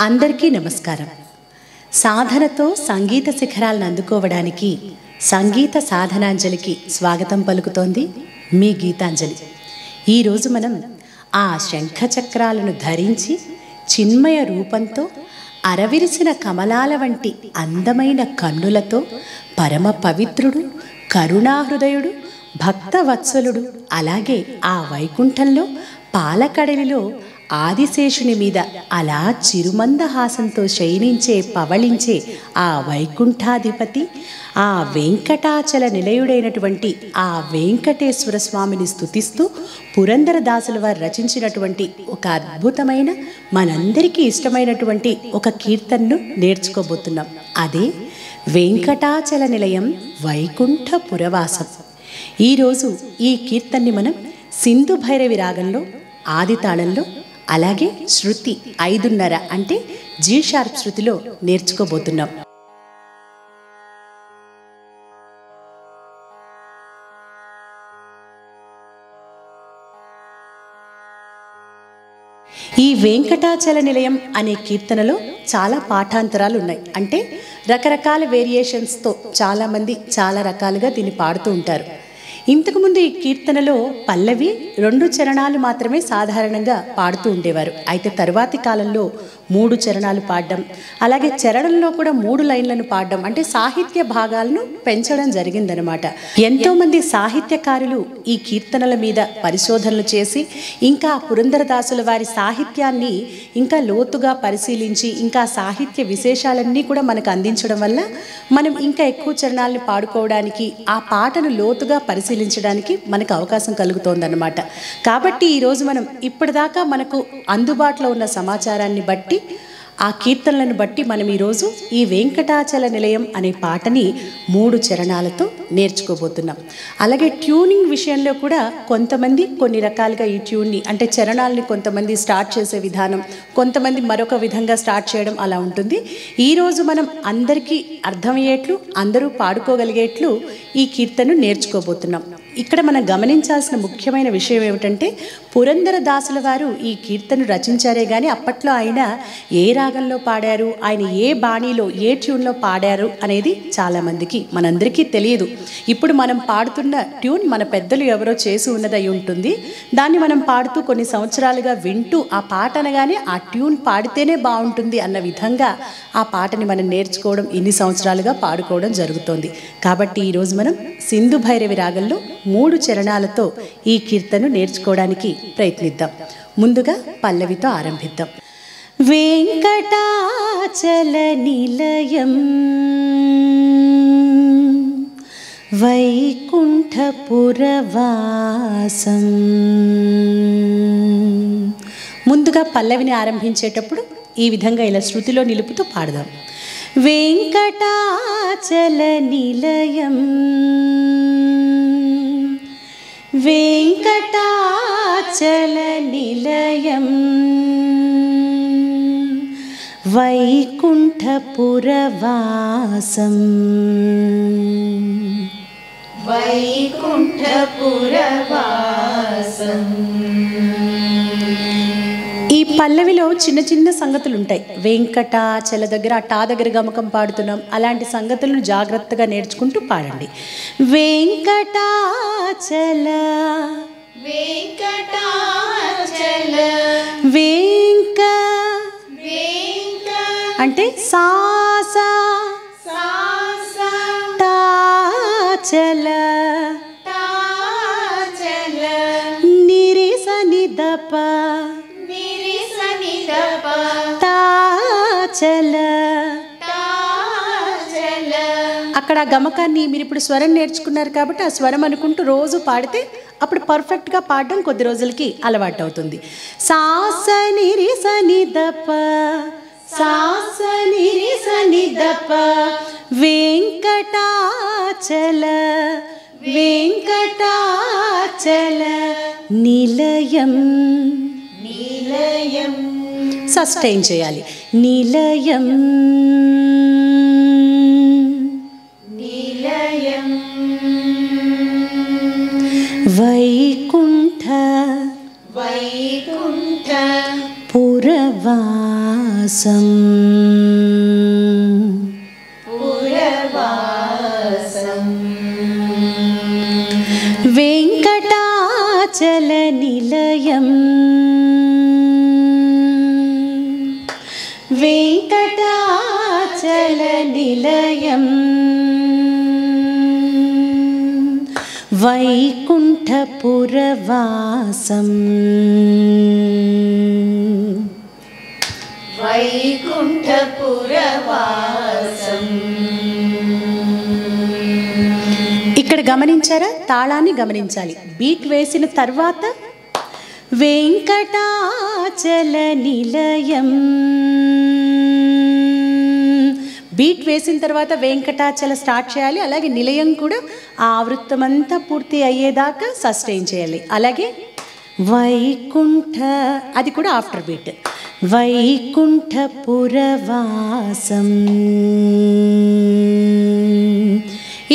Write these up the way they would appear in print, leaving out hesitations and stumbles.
అందరికీ నమస్కారం. సాధనతో సంగీత శిఖరాలను అందుకోవడానికి సంగీత సాధనాంజలికి స్వాగతం పలుకుతోంది మీ గీతాంజలి. ఈరోజు మనం ఆ శంఖ చక్రాలను ధరించి చిన్మయ రూపంతో అరవిరిసిన కమలాల వంటి అందమైన కన్నులతో పరమ పవిత్రుడు, కరుణాహృదయుడు, భక్తవత్సలుడు, అలాగే ఆ వైకుంఠంలో పాలకడలిలో ఆదిశేషుని మీద అలా చిరుమందహాసంతో శయనించే పవళించే ఆ వైకుంఠాధిపతి, ఆ వెంకటాచల నిలయుడైనటువంటి ఆ వెంకటేశ్వర స్వామిని స్తుతిస్తూ పురందరదాసుల వారు రచించినటువంటి ఒక అద్భుతమైన, మనందరికీ ఇష్టమైనటువంటి ఒక కీర్తనను నేర్చుకోబోతున్నాం. అదే వెంకటాచల నిలయం వైకుంఠ పురవాసం. ఈరోజు ఈ కీర్తన్ని మనం సింధు భైరవి రాగంలో, ఆది తాళంలో, అలాగే శృతి 5:30 అంటే జీ షార్ప్ శృతిలో నేర్చుకోబోతున్నాం. ఈ వెంకటాచల నిలయం అనే కీర్తనలో చాలా పాఠాంతరాలు ఉన్నాయి. అంటే రకరకాల వేరియేషన్స్తో చాలామంది చాలా రకాలుగా దీన్ని పాడుతూ ఉంటారు. ఇంతకుముందు ఈ కీర్తనలో పల్లవి 2 చరణాలు మాత్రమే సాధారణంగా పాడుతూ ఉండేవారు. అయితే తరువాతి కాలంలో 3 చరణాలు పాడడం, అలాగే చరణంలో కూడా 3 లైన్లను పాడడం, అంటే సాహిత్య భాగాలను పెంచడం జరిగిందనమాట. ఎంతోమంది సాహిత్యకారులు ఈ కీర్తనల మీద పరిశోధనలు చేసి ఇంకా పురందరదాసుల వారి సాహిత్యాన్ని ఇంకా లోతుగా పరిశీలించి ఇంకా సాహిత్య విశేషాలన్నీ కూడా మనకు అందించడం వల్ల మనం ఇంకా ఎక్కువ చరణాలను పాడుకోవడానికి, ఆ పాటను లోతుగా పరిశీలించడానికి మనకు అవకాశం కలుగుతోందన్నమాట. కాబట్టి ఈరోజు మనం ఇప్పటిదాకా మనకు అందుబాటులో ఉన్న సమాచారాన్ని బట్టి, ఆ కీర్తనలను బట్టి మనం ఈరోజు ఈ వెంకటాచల నిలయం అనే పాటని 3 చరణాలతో నేర్చుకోబోతున్నాం. అలాగే ట్యూనింగ్ విషయంలో కూడా కొంతమంది కొన్ని రకాలుగా ఈ ట్యూన్ని, అంటే చరణాలని కొంతమంది స్టార్ట్ చేసే విధానం, కొంతమంది మరొక విధంగా స్టార్ట్ చేయడం అలా ఉంటుంది. ఈరోజు మనం అందరికీ అర్థమయ్యేట్లు, అందరూ పాడుకోగలిగేట్లు ఈ కీర్తనను నేర్చుకోబోతున్నాం. ఇక్కడ మనం గమనించాల్సిన ముఖ్యమైన విషయం ఏమిటంటే, పురందరదాసుల వారు ఈ కీర్తన రచించారే కానీ అప్పట్లో ఆయన ఏ రాగంలో పాడారు, ఆయన ఏ బాణీలో ఏ ట్యూన్లో పాడారు అనేది చాలామందికి, మనందరికీ తెలియదు. ఇప్పుడు మనం పాడుతున్న ట్యూన్ మన పెద్దలు ఎవరో చేసి ఉన్నదై ఉంటుంది. దాన్ని మనం పాడుతూ కొన్ని సంవత్సరాలుగా వింటూ ఆ పాట అనగానే ఆ ట్యూన్ పాడితేనే బాగుంటుంది అన్న విధంగా ఆ పాటని మనం నేర్చుకోవడం, ఇన్ని సంవత్సరాలుగా పాడుకోవడం జరుగుతోంది. కాబట్టి ఈరోజు మనం సింధు భైరవి రాగంలో 3 చరణాలతో ఈ కీర్తనను నేర్చుకోవడానికి ప్రయత్నిద్దాం. ముందుగా పల్లవితో ఆరంభిద్దాం. వెంకటాచల నిలయం వైకుంఠపురవాసం. ముందుగా పల్లవిని ఆరంభించేటప్పుడు ఈ విధంగా ఇలా శృతిలో నిలుపుతూ పాడదాం. వెంకటాచల నిలయం వెంకటాచల నిలయం వైకుంఠపురవాసం వైకుంఠపురవాసం. ఈ పల్లవిలో చిన్న చిన్న సంగతులు ఉంటాయి. వెంకటాచల దగ్గర టా దగ్గర గమకం పాడుతున్నాం. అలాంటి సంగతులను జాగ్రత్తగా నేర్చుకుంటూ పాడండి. వెంకటాచల వెంకటాచల వెంక వెంక అంటే సాస సాస టాచల టాచల నిరిస నిదప టాచల. అక్కడ గమకాన్ని మీరు ఇప్పుడు స్వరం నేర్చుకున్నారు కాబట్టి ఆ స్వరం అనుకుంటూ రోజు పాడితే అప్పుడు పర్ఫెక్ట్గా పాడడం కొద్ది రోజులకి అలవాటు అవుతుంది. సాస నిరిస నిదప సాస నిరిస నిదప వెంకటాచల వెంకటాచల నిలయం నిలయం. సస్టైన్ చేయాలి. నిలయం నిలయం వైకుంఠ వైకుంఠ పురవాసం వెంకటాచలనిలయం వైకుంఠపురవాసం వైకుంఠపురవాసం. ఇక్కడ గమనించారా? తాళాన్ని గమనించాలి. బీట్ వేసిన తర్వాత వెంకటాచలనిలయం, బీట్ వేసిన తర్వాత వెంకటాచల స్టార్ట్ చేయాలి. అలాగే నిలయం కూడా ఆ వృత్తం అంతా పూర్తి అయ్యేదాకా సస్టైన్ చేయాలి. అలాగే వైకుంఠ, అది కూడా ఆఫ్టర్ బీట్. వైకుంఠపురవాసం,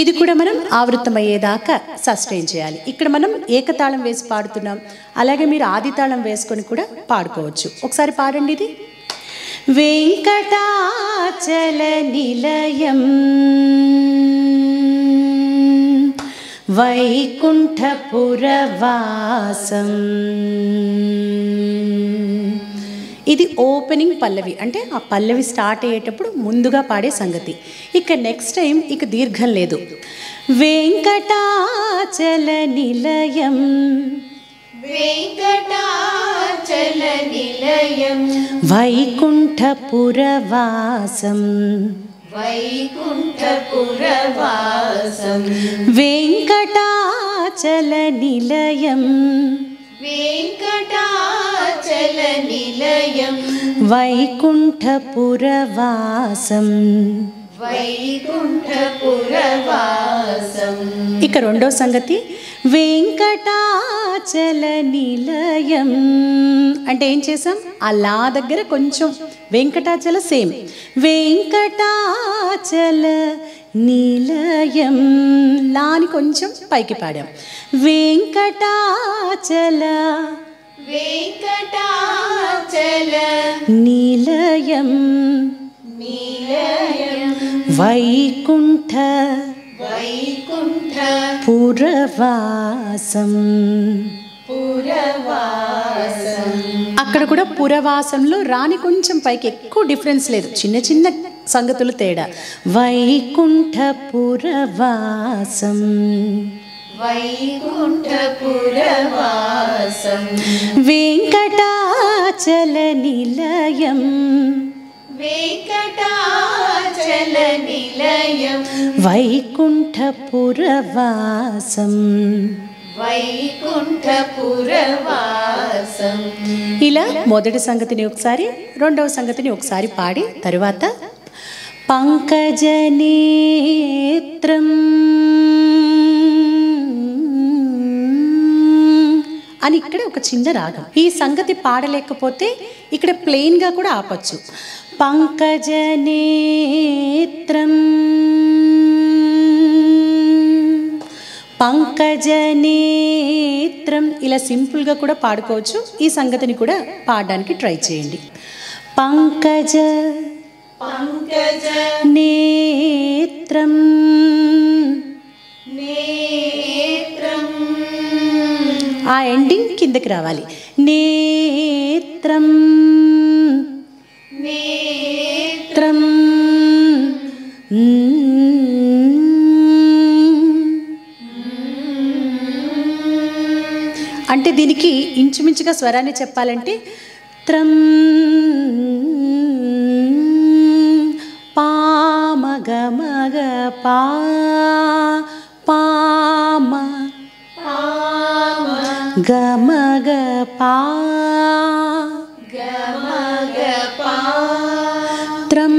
ఇది కూడా మనం ఆవృత్తం అయ్యేదాకా సస్టైన్ చేయాలి. ఇక్కడ మనం ఏకతాళం వేసి పాడుతున్నాం. అలాగే మీరు ఆది తాళం వేసుకొని కూడా పాడుకోవచ్చు. ఒకసారి పాడండి ఇది. వెంకటాచలనిలయం వైకుంఠపురవాసం. ఇది ఓపెనింగ్ పల్లవి, అంటే ఆ పల్లవి స్టార్ట్ అయ్యేటప్పుడు ముందుగా పాడే సంగతి. ఇక నెక్స్ట్ టైం ఇక దీర్ఘం లేదు. వెంకటాచలనిలయం వెంకటాచలనిలయం వైకుంఠపురవాసం వైకుంఠపురవాసం. వెంకటాచలనిలయం వెంకటాచలనిలయం వైకుంఠపురవాసం వైకుంఠపురవాసం. ఇక రెండో సంగతి వెంకటాచలనిలయం అంటే ఏం చేసాం? ఆ లా దగ్గర కొంచెం వెంకటాచల సేమ్. వెంకటాచల నిలయం, లాని కొంచెం పైకి పాడాం. వెంకటాచల వెంకటాచల నిలయం నిలయం వైకుంఠ వైకుంఠ పురవాసం. పురవాసం. అక్కడ కూడా పురవాసంలో రాని కొంచెం పైకి, ఎక్కువ డిఫరెన్స్ లేదు, చిన్న చిన్న సంగతులు తేడా. వైకుంఠ పురవాసం వైకుంఠపురవాసం. వెంకటాచలనిలయం వెంకటాచలనిలయం వైకుంఠపురవాసం వైకుంఠపురవాసం. ఇలా మొదటి సంగతిని ఒకసారి, రెండవ సంగతిని ఒకసారి పాడి తరువాత పంకజనేత్రం అని ఇక్కడ ఒక చిన్న రాగం. ఈ సంగతి పాడలేకపోతే ఇక్కడ ప్లెయిన్గా కూడా ఆపచ్చు. పంకజనేత్రం పంకజనేత్రం ఇలా సింపుల్గా కూడా పాడుకోవచ్చు. ఈ సంగతిని కూడా పాడడానికి ట్రై చేయండి. పంకజ పంకజ నేత్రం నేత్రం, ఆ ఎండింగ్ కిందకి రావాలి. నేత్రం నేత్రం అంటే దీనికి ఇంచుమించుగా స్వరాన్ని చెప్పాలంటే త్రం పామగమగ పా పామ గమగ పా గమగ పా త్రం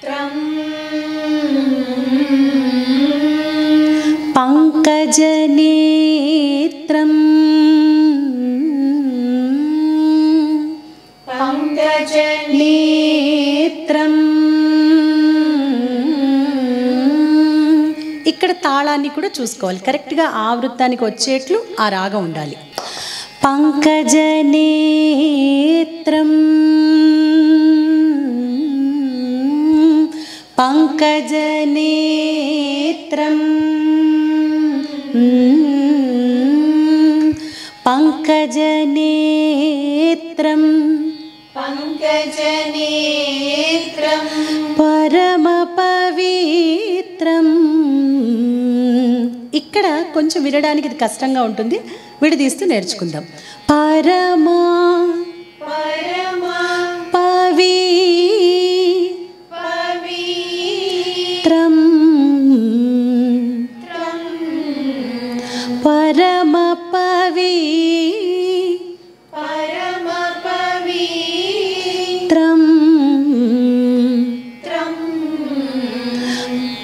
త్రం పంకజనేత్రం పంకజనేత్రం. ఇక్కడ తాళాన్ని కూడా చూసుకోవాలి, కరెక్ట్గా ఆ వృత్తానికి వచ్చేట్లు ఆ రాగం ఉండాలి. పంకజనేత్రం పంకజనేత్రం పంకజనేత్రం పంకజనేత్రం పంకజనేత్రం పరమ పవిత్రం. ఇక్కడ కొంచెం వినడానికి ఇది కష్టంగా ఉంటుంది, విడదీస్తూ నేర్చుకుందాం. పరమ పరమ పవిత్రం పరమ పవిత్రం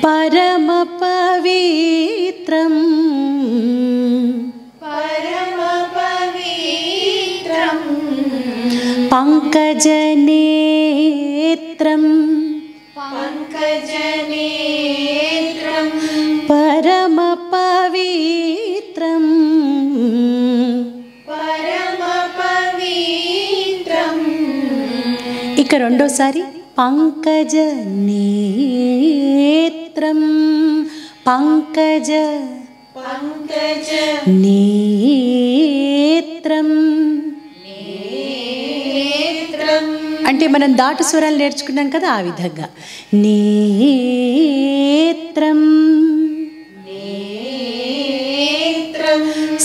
పరమ పవిత్రం పంకజనేత్రం పంకజనేత్రం పరమ పవిత్రం పరమ పవిత్రం. ఇక రెండోసారి పంకజనేత్రం పంకజ నేత్రం. అంటే మనం దాటు స్వరాలు నేర్చుకున్నాం కదా, ఆ విధంగా నేత్రం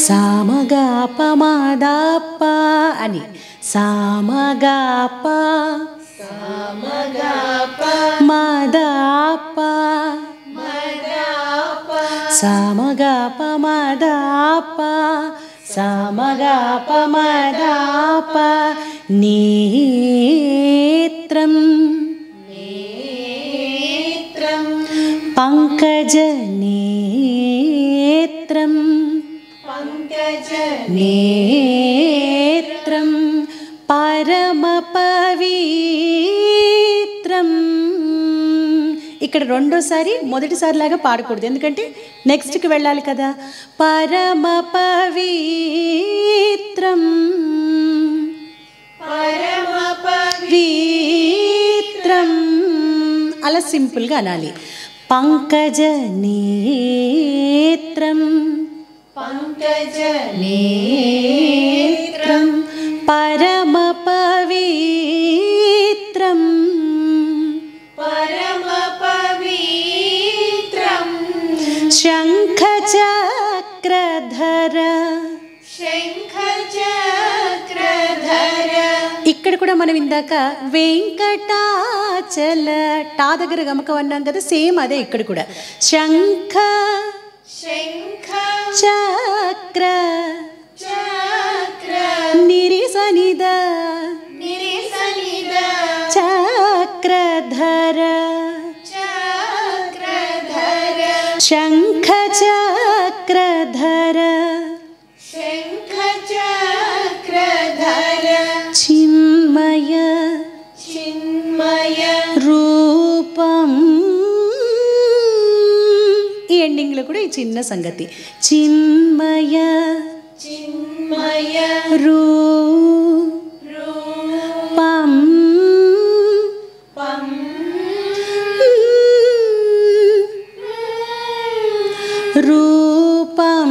సామగాప మాదాప అని సామగాప మాదాప సామగాప మాదాప సామగాప మాదాప నేత్రం పంకజనేత్రం నేత్రం పరమ పవిత్రం. ఇక్కడ రెండోసారి మొదటిసారి లాగా పాడకూడదు, ఎందుకంటే నెక్స్ట్కి వెళ్ళాలి కదా. పరమ పవిత్రం పవిత్రం అలా సింపుల్గా అనాలి. పంకజనేత్రం నేత్రం పరమ పవిత్రం శంఖ చక్రధర ఇక్కడ కూడా మనం ఇందాక వెంకటాచల టా దగ్గర గమకం అన్నాం కదా, సేమ్ అదే ఇక్కడ కూడా. శంఖ చక్ర నిరిసనిద చక్రధర శంఖ చక్రధర చిన్మయ రూపం. ఈ ఎండింగ్లో కూడా ఈ చిన్న సంగతి చిన్మయ రూపం రూపం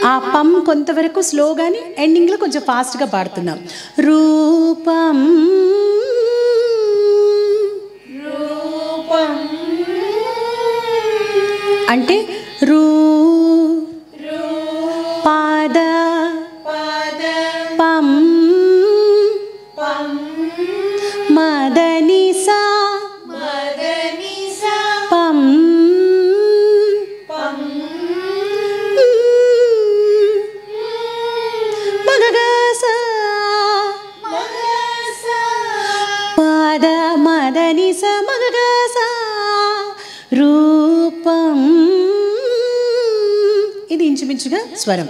ఆ పం కొంతవరకు స్లోగాని ఎండింగ్లో కొంచెం ఫాస్ట్గా పాడుతున్నాం. రూపం అంటే పాద పం మదనిసా పం మగగసా పాద మదనిస మగగసా రూపం. ఇది ఇంచుమించుగా స్వరం.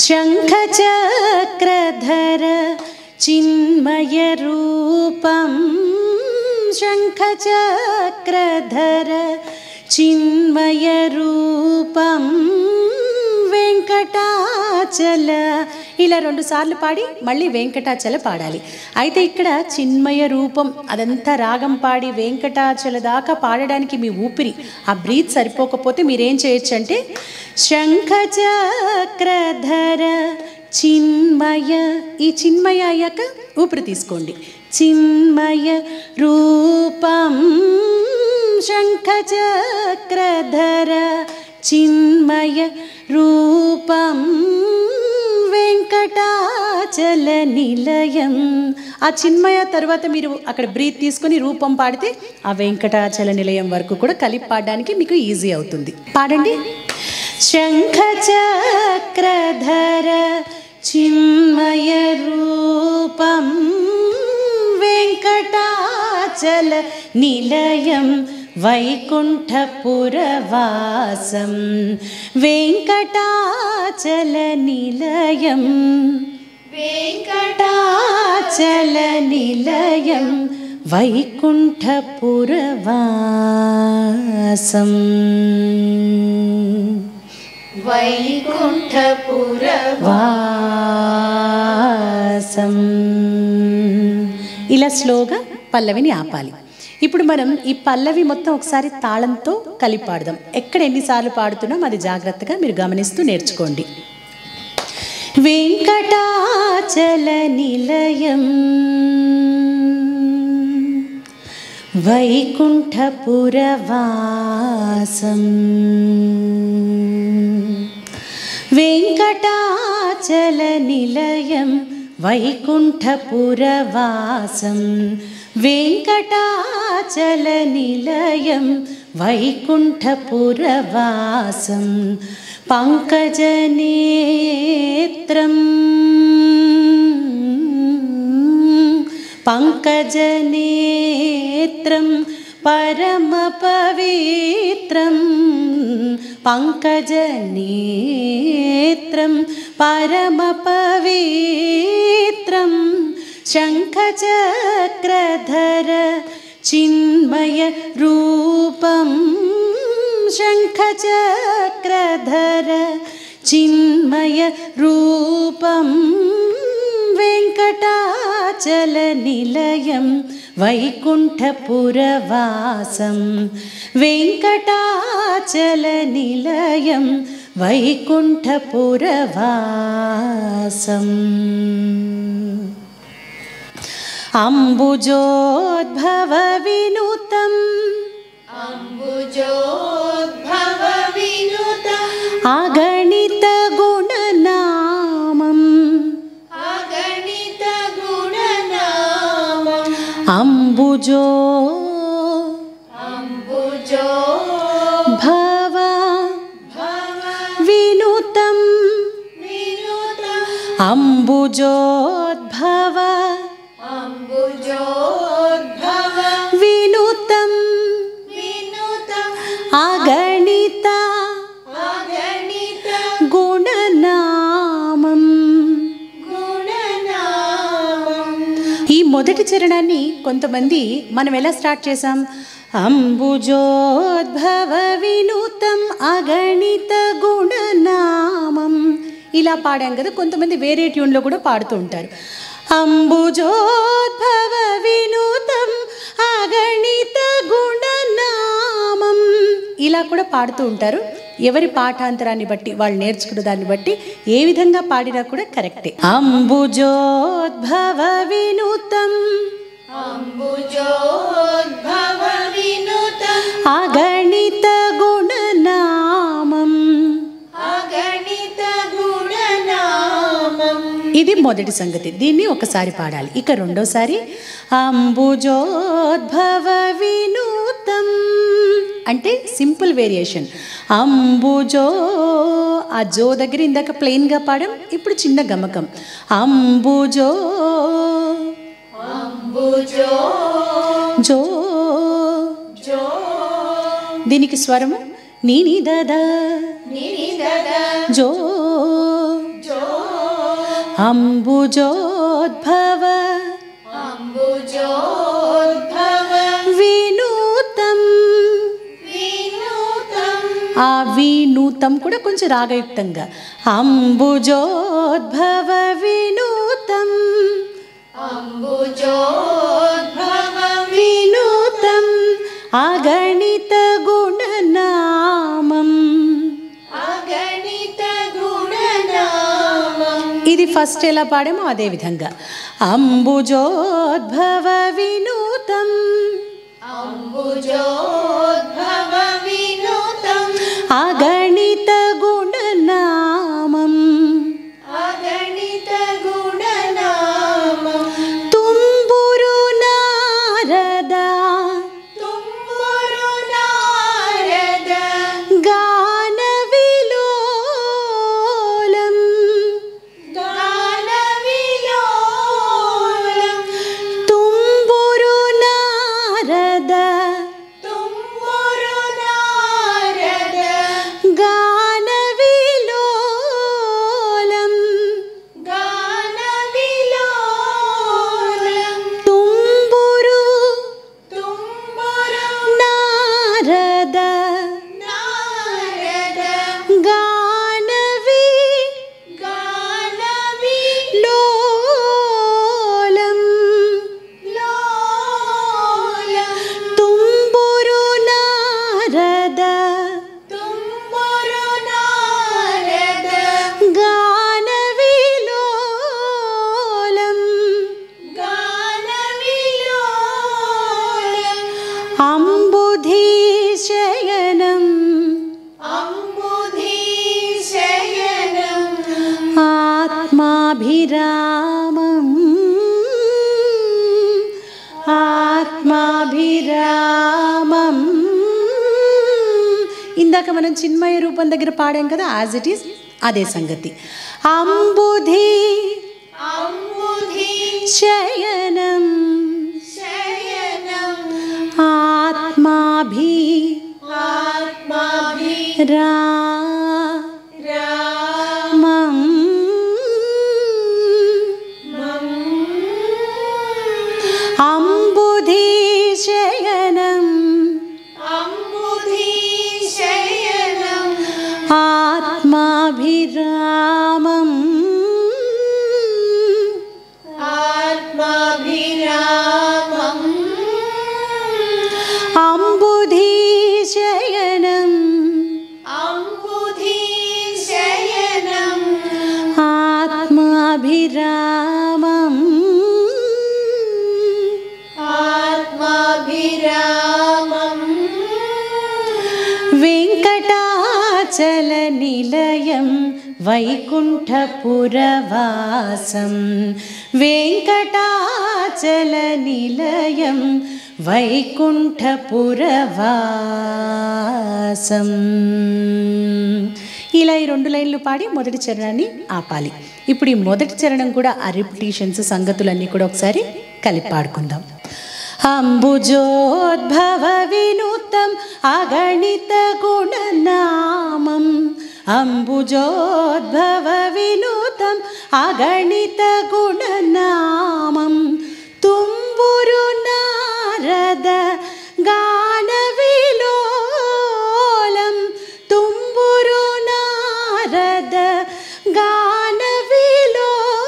శంఖ చక్రధర చిన్మయ రూపం శంఖ చక్రధర చిన్మయ రూపం వెంకటాచల వెంకటాచల. ఇలా 2 సార్లు పాడి మళ్ళీ వెంకటాచల పాడాలి. అయితే ఇక్కడ చిన్మయ రూపం అదంతా రాగం పాడి వెంకటాచల దాకా పాడడానికి మీ ఊపిరి ఆ బ్రీత్ సరిపోకపోతే మీరేం చేయొచ్చు అంటే శంఖ చక్రధర చిన్మయ, ఈ చిన్మయ అయ్యాక ఊపిరి తీసుకోండి. చిన్మయ రూపం శంఖ చక్రధర చిన్మయ రూపం వెంకటాచల నిలయం. ఆ చిన్మయ తర్వాత మీరు అక్కడ బ్రీత్ తీసుకొని రూపం పాడితే ఆ వెంకటాచల నిలయం వరకు కూడా కలిపి పాడడానికి మీకు ఈజీ అవుతుంది. పాడండి. శంఖ చక్రధర చిన్మయ రూపం వెంకటాచల నిలయం వైకుంఠపురవాసం వెంకటాచల నిలయం వెంకటాచల నిలయం వైకుంఠపురవాసం వైకుంఠపురవాసం. ఇలా స్లోగా పల్లవిని ఆపాలి. ఇప్పుడు మనం ఈ పల్లవి మొత్తం ఒకసారి తాళంతో కలిపి పాడదాం. ఎక్కడ ఎన్నిసార్లు పాడుతున్నాం అది జాగ్రత్తగా మీరు గమనిస్తూ నేర్చుకోండి. వెంకటాచల నిలయం వైకుంఠపురవాసం వెంకటాచల నిలయం వైకుంఠపురవాసం వెంకటాచల నిలయం వైకుంఠపురవాసం పంకజనేత్రం పంకజనేత్రం పరమపవిత్రం పంకజనేత్రం పరమపవిత్రం శంఖచక్రధర చిన్మయ రూపం శంఖచక్రధర చిన్మయ రూపం వెంకటాచల నిలయం వైకుంఠపురవాసం వెంకటాచల నిలయం వైకుంఠపురవాసం. అంబుజోద్భవ వినుతం అంబుజోద్భవ వినుతం అగణిత గుణనామం అగణిత గుణనామం అంబుజో అంబుజో భవ భవ వినుతం వినుతం అంబుజోద్భవ అంబుజోద్భవ వినుతం వినుతం అగణిత అగణిత గుణనామం. గుణనామం. ఈ మొదటి చరణాన్ని కొంతమంది మనం ఎలా స్టార్ట్ చేసాం? అంబుజోద్భవ వినుతం అగణిత గుణనామం ఇలా పాడాం కదా. కొంతమంది వేరే ట్యూన్లో కూడా పాడుతూ ఉంటారు. అంబుజోద్భవ వినుతం అగణిత గుణనామం ఇలా కూడా పాడుతూ ఉంటారు. ఎవరి పాఠాంతరాన్ని బట్టి వాళ్ళు నేర్చుకున్న దాన్ని బట్టి ఏ విధంగా పాడినా కూడా కరెక్టే. అంబుజోద్భవ వినుతం అంబుజోద్భవ వినుతం అగణిత గుణనామం అగణిత గుణనామం. ఇది మొదటి సంగతి. దీన్ని ఒకసారి పాడాలి. ఇక రెండోసారి అంబుజోద్భవ వినూతం అంటే సింపుల్ వేరియేషన్. అంబుజో ఆ జో దగ్గర ఇందాక ప్లెయిన్గా పాడాం, ఇప్పుడు చిన్న గమకం. అంబుజో అంబుజో జో జో దీనికి స్వరము నీని దద నిని దద జో జో అంబుజోద్భవ అంబుజోద్భవ వినూతం వినూతం ఆ వినూత వినూతం కూడా కొంచెం రాగయుక్తంగా. అంబుజోద్భవ వినూతం అంబుజోద్భవ వినూతం అగణిత గుణనామం. అగణిత గుణనామం. ఇది ఫస్ట్ ఎలా పాడామో అదే విధంగా అంబుజోద్భవ వినూతం అంబుజోద్భవ వినూతం అగణిత గుణనామం. అగణిత గుణనామం. తుంబురు నారద తుంబురు నారద గాన విలోలం. గాన విలోలం. తుంబురు నారద తుంబురు నారద గాన విలోలం. గాన విలోలం. తుంబురు తుంబురు నారద నారద గాన గాన విలోలం. విలోలం. తుంబురు నారద తుంబురు నారద గాన విలోలం. గాన విలోలం. అంబుధీశయనం అంబుధీశయనం ఆత్మాభిరామం. ఆత్మాభిరామం. ఇందాక మనం చిన్మయ రూపం దగ్గర పాడాం కదా, యాజ్ ఇట్ ఈస్ అదే సంగతి. అంబుధి శయనం శయనం ఆత్మాభి ఆత్మాభి రామం. అంబుధి శయనం అంబుధీశయనం ఆత్మాభిరామం. ఆత్మాభిరామం అంబుధి శయనం అంబుధీశయనం ఆత్మాభిరామం. ఆత్మాభిరామం వెంకటాచల నిలయం వైకుంఠపురవాసం. వెంకటాచల నిలయం వైకుంఠపురవాసం. ఇలా ఈ 2 లైన్లు పాడి మొదటి చరణాన్ని ఆపాలి. ఇప్పుడు ఈ మొదటి చరణం కూడా ఆ రిపిటీషన్స్ సంగతులన్నీ కూడా ఒకసారి కలిపి పాడుకుందాం. అంబుజోద్భవ వినూతం అగణిత గుణనామం. అంబుజోద్భవ వినూతం అగణిత గుణనామం. తుంబురు నారద గాన విలోలం. తుంబురు నారద గాన విలోలం.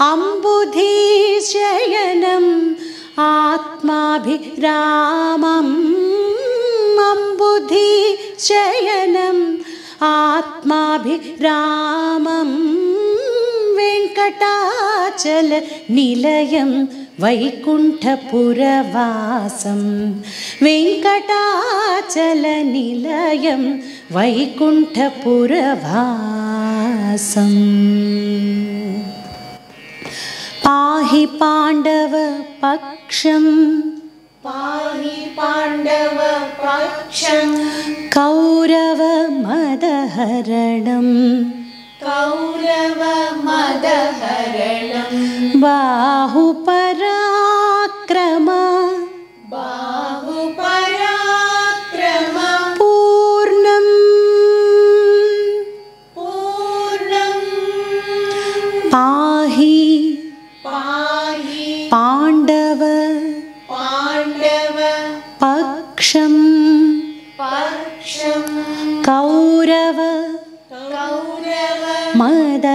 అంబుధీశయనం ఆత్మాభిరామం. అంబుధీశయనం ఆత్మాభిరామం. వెంకటాచల నిలయం వైకుంఠపురవాసం. వెంకటాచల నిలయం వైకుంఠపురవాసం. పాహి పాండవ పక్షం పాహి పాండవ పక్షం కౌరవ మదహరణం. కౌరవ మదహరణం బాహుపరాక్రమ బాహుపరాక్రమ పూర్ణం. పూర్ణం పాహి పాహి పాండవ పాండవ పక్షం పక్షం మద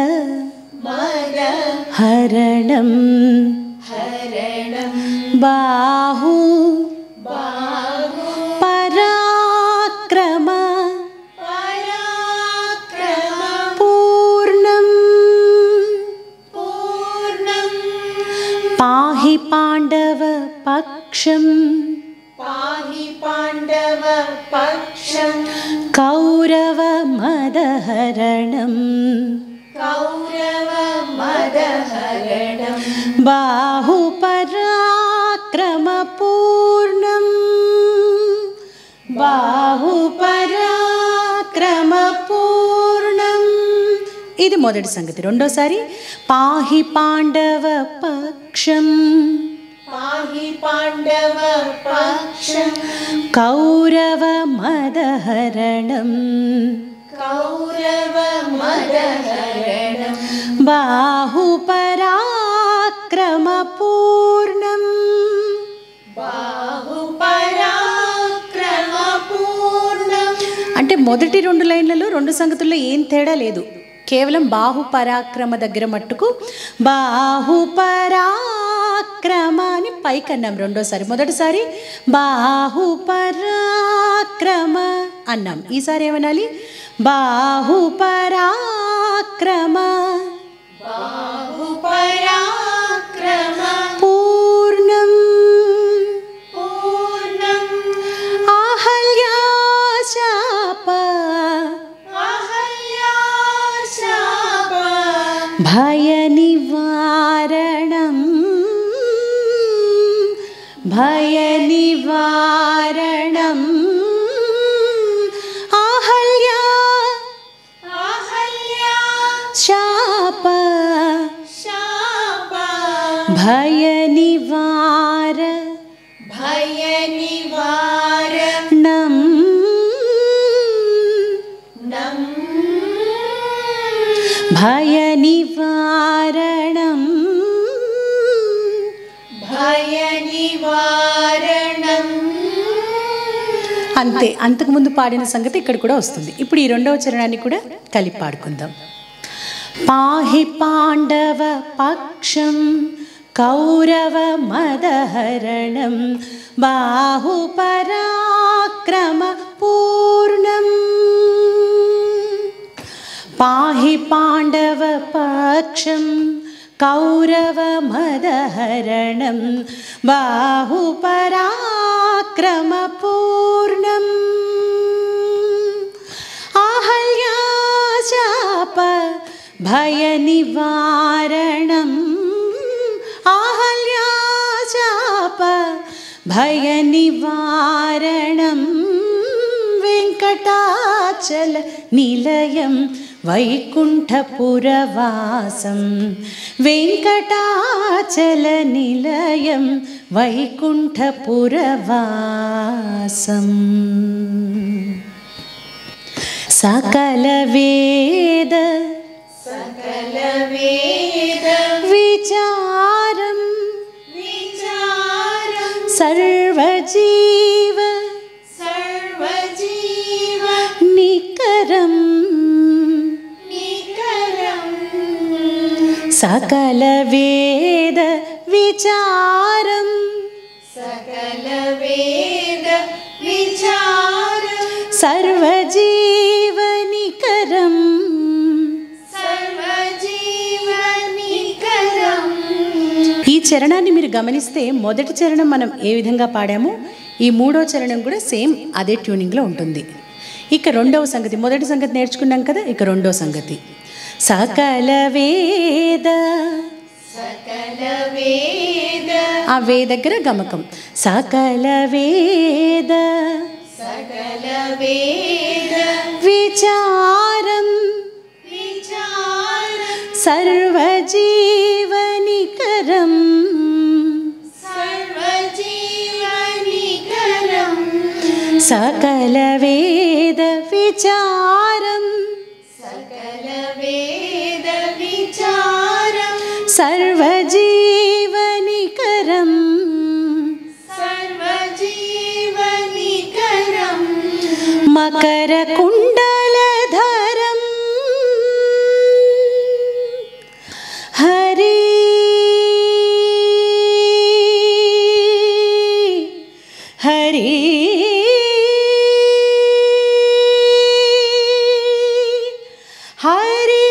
మద హరణం హరణం బాహు బాహు పరాక్రమ పరాక్రమ పూర్ణం పూర్ణం పాహి పాండవ పక్షం పాహి పాండవ పక్షం కౌరవ మదహరణం కౌరవ మదహరణం బాహు పరాక్రమ పూర్ణం బాహు పరాక్రమ పూర్ణం. ఇది మొదటి సంగతి. రెండోసారి పాహి పాండవ పక్షం పాహి పాండవ పక్షం కౌరవ మదహరణం కౌరవ మదహరణం బాహు పరాక్రమ పూర్ణం బాహు పరాక్రమ పూర్ణం. అంటే మొదటి రెండు లైన్లలో రెండు సంగతుల్లో ఏం తేడా లేదు. కేవలం బాహు పరాక్రమ దగ్గర మట్టుకు బాహు పరాక్రమ అని పైకి అన్నాం రెండోసారి. మొదటిసారి బాహు పరాక్రమ అన్నాం. ఈసారి ఏమనాలి? బాహు పరాక్రమ బాహు పరాక్రమ పూర్ణం పూర్ణం ఆహల్యాశాప అహల్యాశాప భయ నివారణం భయ నివారణం ఆహల్యా శాప శాప భయ నివార భయ నివారణం భయ నివారణం భయ నివారణం. అంతే. అంతకుముందు పాడిన సంగతి ఇక్కడ కూడా వస్తుంది. ఇప్పుడు ఈ రెండవ చరణాన్ని కూడా కలిపి పాడుకుందాం. పాహి పాండవ పక్షం కౌరవ మదహరణం బాహు పరాక్రమ పూర్ణం పాహి పాండవ పక్షం కౌరవ మదహరణం బాహు పరాక్రమ పూర్ణం ఆహల్యాశాప భయ నివారణం ఆహల్యాశాప భయ నివారణం వెంకటాచల నిలయం వైకుంఠపురవాసం వెంకటాచల నిలయం వైకుంఠపురవాసం సకల వేద సకల వేద విచారం విచారం సర్వజీవ సర్వజీవ నికరం నికరం సకల వేద విచారం సకల వేద విచారం సర్వజీవ నికరం సర్వజీవ నికరం. ఈ చరణాన్ని మీరు గమనిస్తే మొదటి చరణం మనం ఏ విధంగా పాడామో ఈ మూడో చరణం కూడా సేమ్ అదే ట్యూనింగ్లో ఉంటుంది. ఇక రెండవ సంగతి, మొదటి సంగతి నేర్చుకున్నాం కదా, ఇక రెండో సంగతి సకల వేద సకల వేద ఆ వే దగ్గర గమకం సకల వేద సకల వేద విచారం విచారం సర్వజీవ నికరం సర్వజీవ నికరం సకల వేద విచారం సకల వేద విచారం సర్వజీవ నికరం సర్వజీవ నికరం మకర కుండలధరం హరి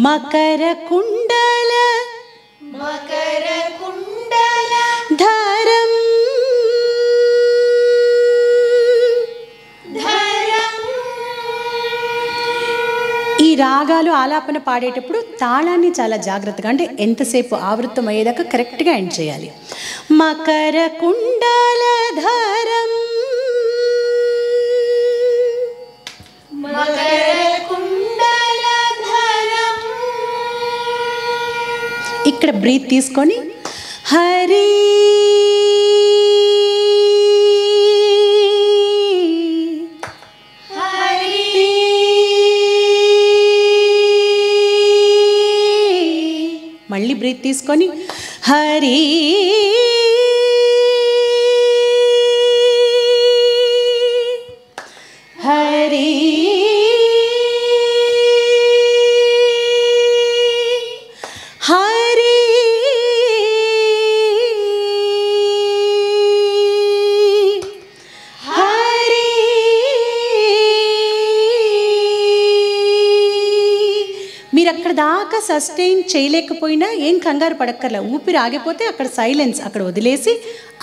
మకర కుండల మకర కుండల ధరం ధరం. ఈ రాగాలు ఆలాపన పాడేటప్పుడు తాళాన్ని చాలా జాగ్రత్తగా, అంటే ఎంతసేపు ఆవృత్తం అయ్యేదాకా కరెక్ట్గా ఎండ్ చేయాలి. మకర కుండల ధరం మకర కుండల ధరం. ఇక్కడ బ్రీత్ తీసుకొని హరి హరి మళ్ళీ బ్రీత్ తీసుకొని హరి హరి హరి హరి. మీరు అక్కడ దాకా సస్టైన్ చేయలేకపోయినా ఏం కంగారు పడక్కర్లా. ఊపిరి ఆగిపోతే అక్కడ సైలెన్స్ అక్కడ వదిలేసి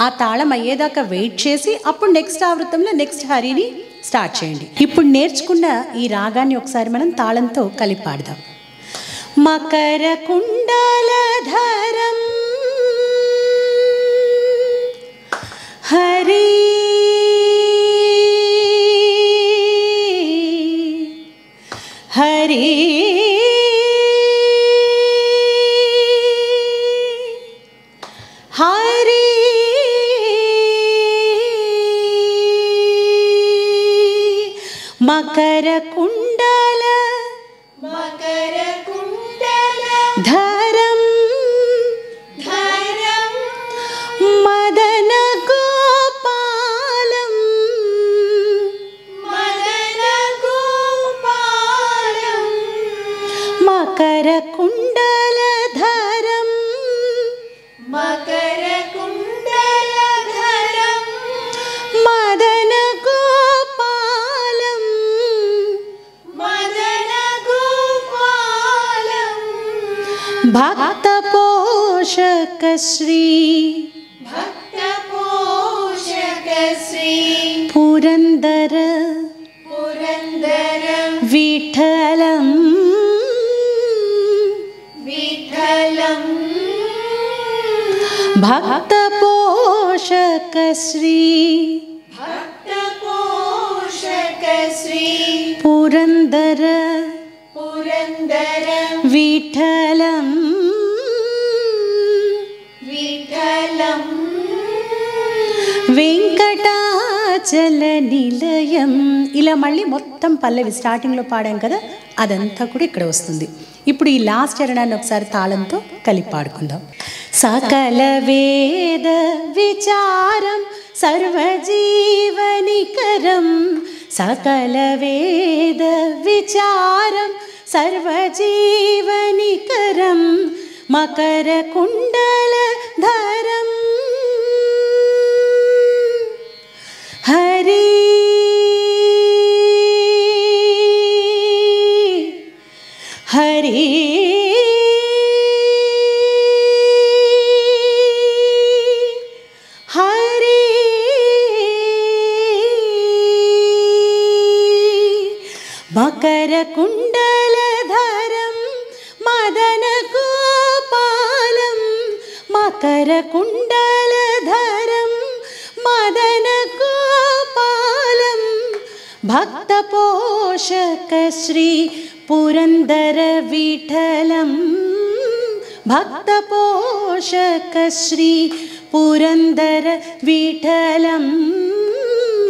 ఆ తాళం అయ్యేదాకా వెయిట్ చేసి అప్పుడు నెక్స్ట్ ఆవృత్తంలో నెక్స్ట్ హరిని స్టార్ట్ చేయండి. ఇప్పుడు నేర్చుకున్న ఈ రాగాన్ని ఒకసారి మనం తాళంతో కలిపి పాడదాం. మకర కుండల ధరం హరి హరి హరి మకర కుండల మకర కుండల ధరం ధరం. మదన గోపాలం మదన గోపాలం. మకర కుండల ధరం మకర కుండల ధరం. మదన గోపాలం మదన గోపాలం. భక్త పోషక శ్రీ భక్త పోషక శ్రీ పురందర పురందర విఠలం విఠలం. భక్త పోషక శ్రీ భక్త పోషక శ్రీ పురందర పురందర విఠలం విఠలం. వెంకటాచల నిలయం. ఇలా మళ్ళీ మొత్తం పల్లవి స్టార్టింగ్లో పాడాం కదా, అదంతా కూడా ఇక్కడ వస్తుంది. ఇప్పుడు ఈ లాస్ట్ చరణాన్ని ఒకసారి తాళంతో కలిపి పాడుకుందాం. సకల వేద విచారం సర్వజీవనికరం. సకల వేద విచారం సర్వజీవనికరం. మకర కుండల ధరం హరి హరి హరి మకర కుండల ధరం మదన గోపాలం. మకర కుండల ధరం మదన గోపాలం. భక్త పోషక శ్రీ పురందర విఠలం. భక్త పోషక శ్రీ పురందర విఠలం.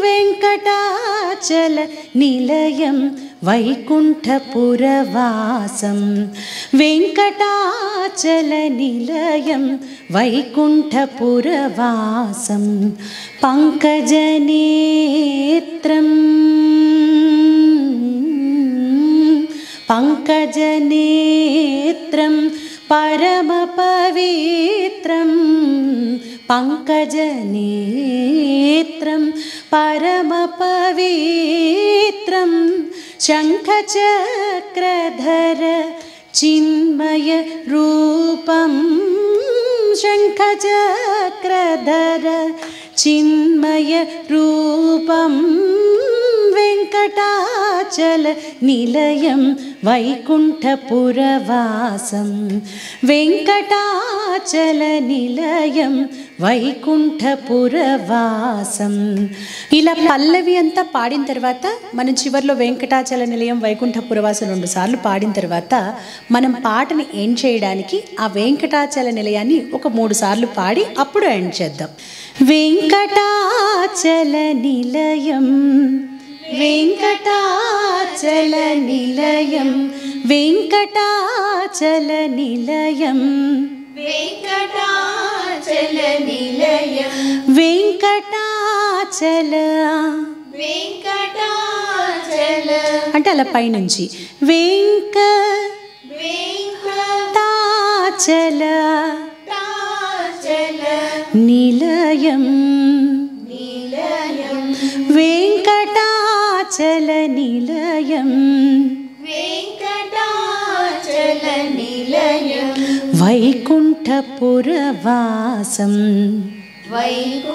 వెంకటాచల నిలయం వైకుంఠపురవాసం. వెంకటాచల నిలయం వైకుంఠపురవాసం. పంకజనేత్రం పంకజనేత్రం పరమ పవిత్రం. పంకజనేత్రం परमपवित्रं शङ्खचक्रधर चिन्मय रूपं शङ्खचक्रधर चिन्मय रूपं वेङ्कटाचल निलयं वैकुण्ठपुरवासं वेङ्कटाचल निलयं వైకుంఠపురవాసం. ఇలా పల్లవి అంతా పాడిన తర్వాత మనం చివర్లో వెంకటాచల నిలయం వైకుంఠపురవాసం 2 సార్లు పాడిన తర్వాత మనం పాటని ఎండ్ చేయడానికి ఆ వెంకటాచల నిలయాన్ని ఒక 3 సార్లు పాడి అప్పుడు ఎండ్ చేద్దాం. వెంకటాచల నిలయం వెంకటాచల నిలయం వెంకటాచల నిలయం వెంకటాచల నిలయం వెంకటాచల వెంకటాచల అంటే అలా పైనుంచి వెంకటాచల నిలయం నిలయం వెంకటాచల నిలయం వెంకటాచల నిలయం వైకుంఠపురవాసం వైకుంఠపురవాసం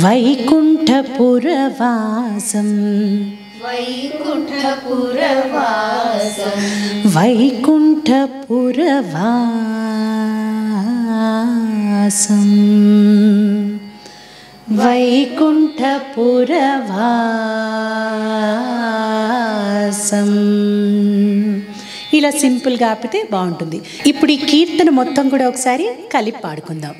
వైకుంఠపురవాసం వైకుంఠపురవాసం వైకుంఠపురవాసం వైకుంఠపురవాసం. ఇలా సింపుల్గా ఆపితే బాగుంటుంది. ఇప్పుడు ఈ కీర్తన మొత్తం కూడా ఒకసారి కలిపి పాడుకుందాం.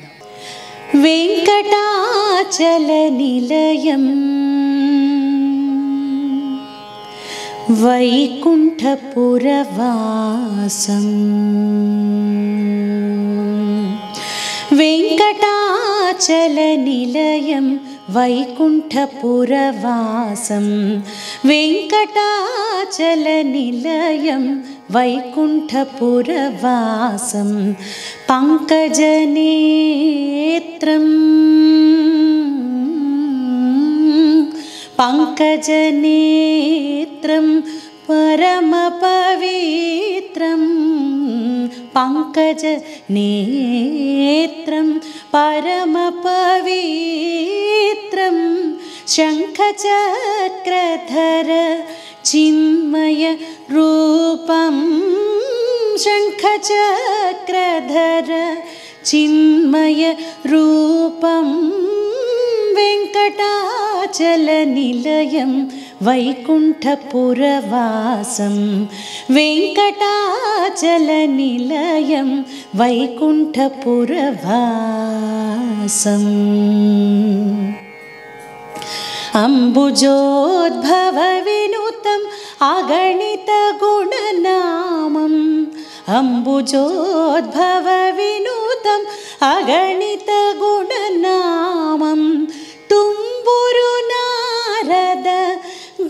వెంకటాచల నిలయం వైకుంఠపురవాసం వెంకటాచల నిలయం వైకుంఠపురవాసం వెంకటాచల నిలయం వైకుంఠపురవాసం పంకజనేత్రం పంకజనేత్రం పరమపవిత్రం పంకజనేత్రం పరమపవిత్రం శంఖచక్రధర చిన్మయ రూపం శంఖచక్రధర చిన్మయ రూపం వెంకటాచల నిలయం వైకుంఠపురవాసం వెంకటాచల నిలయం వైకుంఠపురవాసం అంబుజోద్భవ వినుతం అగణిత గుణనామం అంబుజోద్భవ వినుతం అగణిత గుణనామం తుంబురు నారద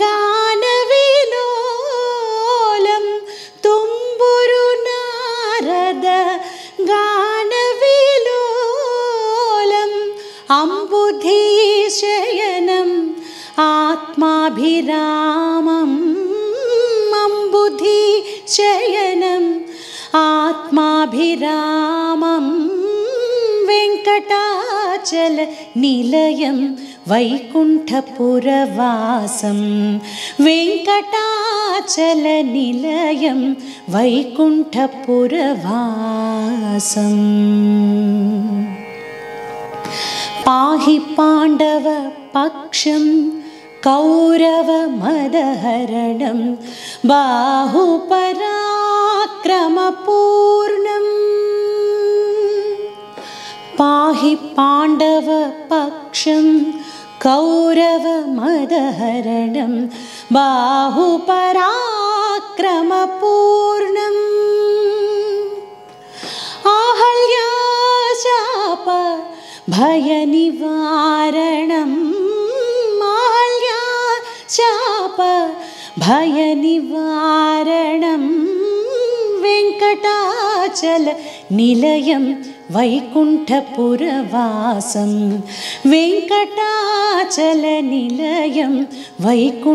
గాన విలోలం తుంబురు నారద గాన విలోలం అంబుధీశయనం ఆత్మాభిరామం అంబుధీశయనం ఆత్మాభిరామం వెంకటాచల నిలయం వైకుంఠపురవాసం వెంకటాచల నిలయం వైకుంఠపురవాసం పాహి పాండవ పక్షం కౌరవ మదహరణం బాహుపరాక్రమపూర్ణం పాహి పాండవ పక్షం కౌరవ మదహరణం బాహుపరాక్రమపూర్ణం ఆహల్యాశాప భయ నివారణం ఆహల్యాశాప భయ నివారణం వెంకటాచల నిలయం వైకుంఠపురవాసం వెంకటాచల నిలయం వైకుంఠపురవాసం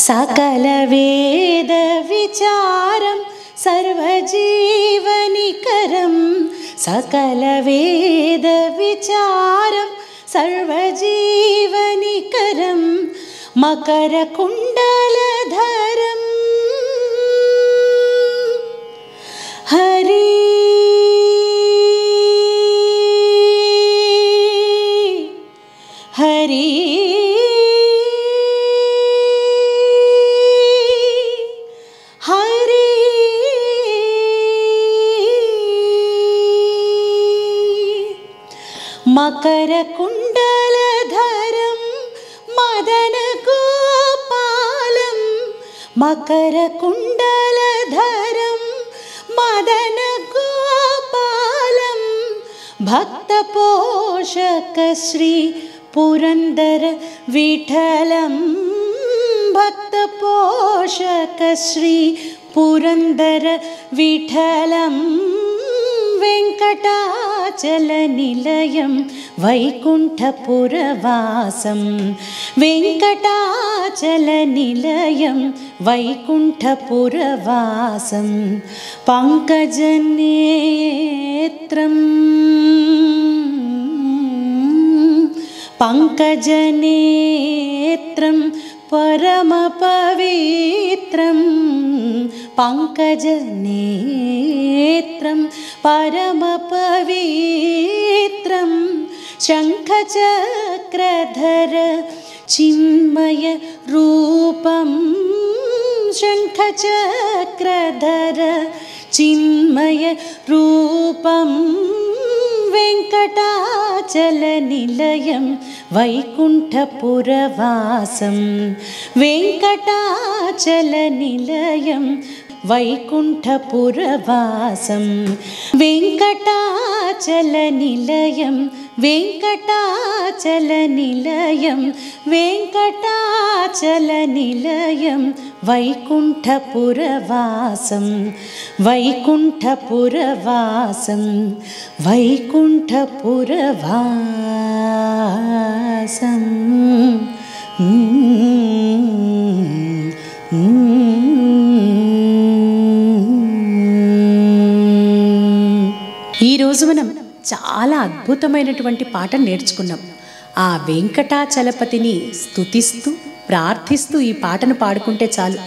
సకల వేద విచారం సర్వజీవనికరం సకల వేద విచారం సర్వజీవనికరం మకర కుండలధరం హరి హరి హరి మకర కుండలధరం మదన గోపాలం మకర కుండలధరం మదన గోపాలం భక్త పోషక శ్రీ పురందర విఠలం భక్త పోషక శ్రీ పురందర విఠలం వెంకటాచల నిలయం వైకుంఠపురవాసం వెంకటాచల నిలయం వైకుంఠపురవాసం పంకజనేత్రం పంకజనేత్రం పరమ పవిత్రం పంకజనేత్రం పరమ పవిత్రం శంఖచక్రధర చిన్మయ రూపం శంఖచక్రధర చిన్మయ రూపం వెంకటాచల నిలయం వైకుంఠపురవాసం వెంకటాచల నిలయం వైకుంఠపురవాసం వెంకటాచల నిలయం వెంకటాచల నిలయం వెంకటాచల నిలయం వైకుంఠపురవాసం వైకుంఠపురవాసం వైకుంఠపురవాసం ఈరోజు మనం చాలా అద్భుతమైనటువంటి పాట నేర్చుకున్నాం. ఆ వెంకటాచలపతిని స్తుతిస్తూ ప్రార్థిస్తూ ఈ పాటను పాడుకుంటే చాలు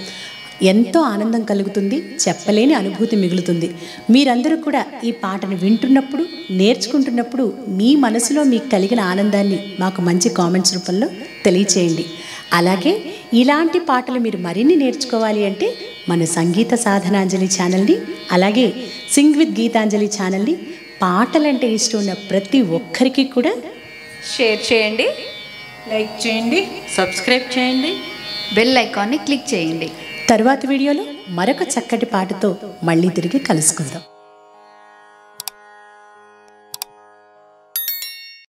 ఎంతో ఆనందం కలుగుతుంది, చెప్పలేని అనుభూతి మిగులుతుంది. మీరందరూ కూడా ఈ పాటను వింటున్నప్పుడు నేర్చుకుంటున్నప్పుడు మీ మనసులో మీకు కలిగిన ఆనందాన్ని మాకు మంచి కామెంట్స్ రూపంలో తెలియచేయండి. అలాగే ఇలాంటి పాటలు మీరు మరిన్ని నేర్చుకోవాలి అంటే మన సంగీత సాధనాంజలి ఛానల్ని అలాగే సింగ్ విత్ గీతాంజలి ఛానల్ని పాటలంటే ఇష్టం ఉన్న ప్రతి ఒక్కరికి కూడా షేర్ చేయండి, లైక్ చేయండి, సబ్స్క్రైబ్ చేయండి, బెల్ ఐకాన్ని క్లిక్ చేయండి. తరువాతి వీడియోలో మరొక చక్కటి పాటతో మళ్ళీ తిరిగి కలుసుకుందాం.